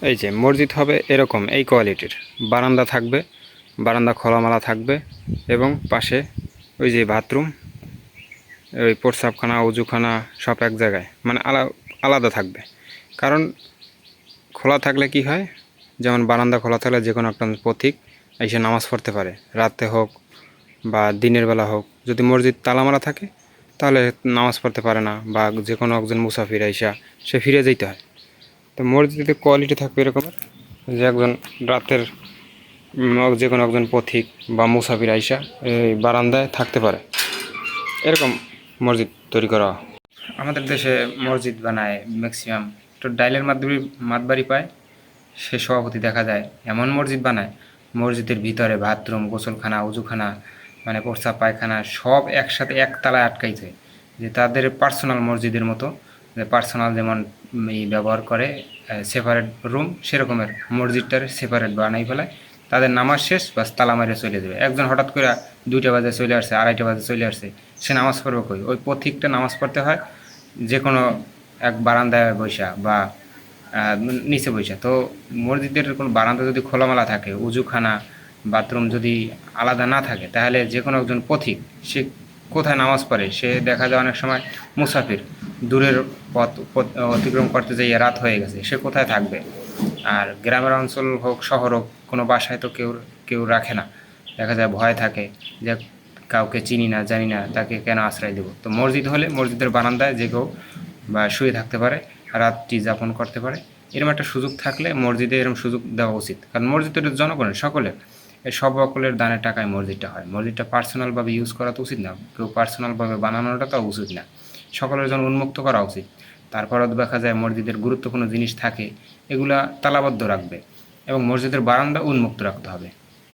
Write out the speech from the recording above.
এই যে মসজিদ হবে এরকম এই কোয়ালিটির, বারান্দা থাকবে, বারান্দা খোলামেলা থাকবে এবং পাশে ওই যে বাথরুম, ওই প্রস্রাবখানা অজুখানা সব এক জায়গায়, মানে আলাদা থাকবে। কারণ খোলা থাকলে কি হয়, যেমন বারান্দা খোলা থাকলে যে কোনো একটা পথিক এসে নামাজ পড়তে পারে, রাতে হোক বা দিনের বেলা হোক। যদি মসজিদ তালামারা থাকে তাহলে নামাজ পড়তে পারে না, বা যে কোনো একজন মুসাফির আইসা সে ফিরে যেতে হয়। তো মসজিদে কোয়ালিটি থাকবে এরকমের যে একজন রাতের যে কোনো একজন পথিক বা মুসাফির আইসা এই বারান্দায় থাকতে পারে, এরকম মসজিদ তৈরি করা। আমাদের দেশে মসজিদ বানায় ম্যাক্সিমাম তো ডাইলের মাধ্যমে মাতবাড়ি পায়, সে সভাপতি দেখা যায় এমন মসজিদ বানায়, মসজিদের ভিতরে বাথরুম গোসলখানা উজুখানা মানে প্রস্রাব পায়খানা সব একসাথে একতলায় আটকাইছে, যে তাদের পার্সোনাল মসজিদের মতো, যে পার্সোনাল যেমন ব্যবহার করে সেপারেট রুম, সেরকমের মসজিদটার সেপারেট বানাই ফেলায়। তাদের নামাজ শেষ বাস তালা মারে চলে যাবে। একজন হঠাৎ করে 2টা বাজে চলে আসছে, 2:30 বাজে চলে আসছে, সে নামাজ পড়বে কই? ওই পথিকটা নামাজ পড়তে হয় যে কোনো এক বারান্দায় বৈশা বা নিচে বৈশা। তো মসজিদের কোনো বারান্দা যদি খোলামেলা থাকে, উজুখানা বাথরুম যদি আলাদা না থাকে, তাহলে যে কোনো একজন পথিক সে কোথায় নামাজ পড়ে? সে দেখা যায় অনেক সময় মুসাফির, দূরের পথ অতিক্রম করতে যাইয়ে রাত হয়ে গেছে, সে কোথায় থাকবে? আর গ্রামের অঞ্চল হোক শহর হোক, কোনো বাসায় তো কেউ কেউ রাখে না, দেখা যায় ভয় থাকে যে কাউকে চিনি না জানি না, তাকে কেন আশ্রয় দেব। তো মসজিদ হলে মসজিদের বারান্দায় যে কেউ বা শুয়ে থাকতে পারে, রাতটি যাপন করতে পারে। এরকম একটা সুযোগ থাকলে মসজিদে এরকম সুযোগ দেওয়া উচিত, কারণ মসজিদ তো জনগণের সকলের, এই সব সকলের দানের টাকায় মসজিদটা হয়। মসজিদটা পার্সোনালভাবে ইউজ করা তো উচিত না, কেউ পার্সোনালভাবে বানানোটা তো উচিত না, সকলের জন্য উন্মুক্ত করা উচিত। তারপরেও দেখা যায় মসজিদের গুরুত্বপূর্ণ জিনিস থাকে, এগুলা তালাবদ্ধ রাখবে এবং মসজিদের বারান্দা উন্মুক্ত রাখতে হবে।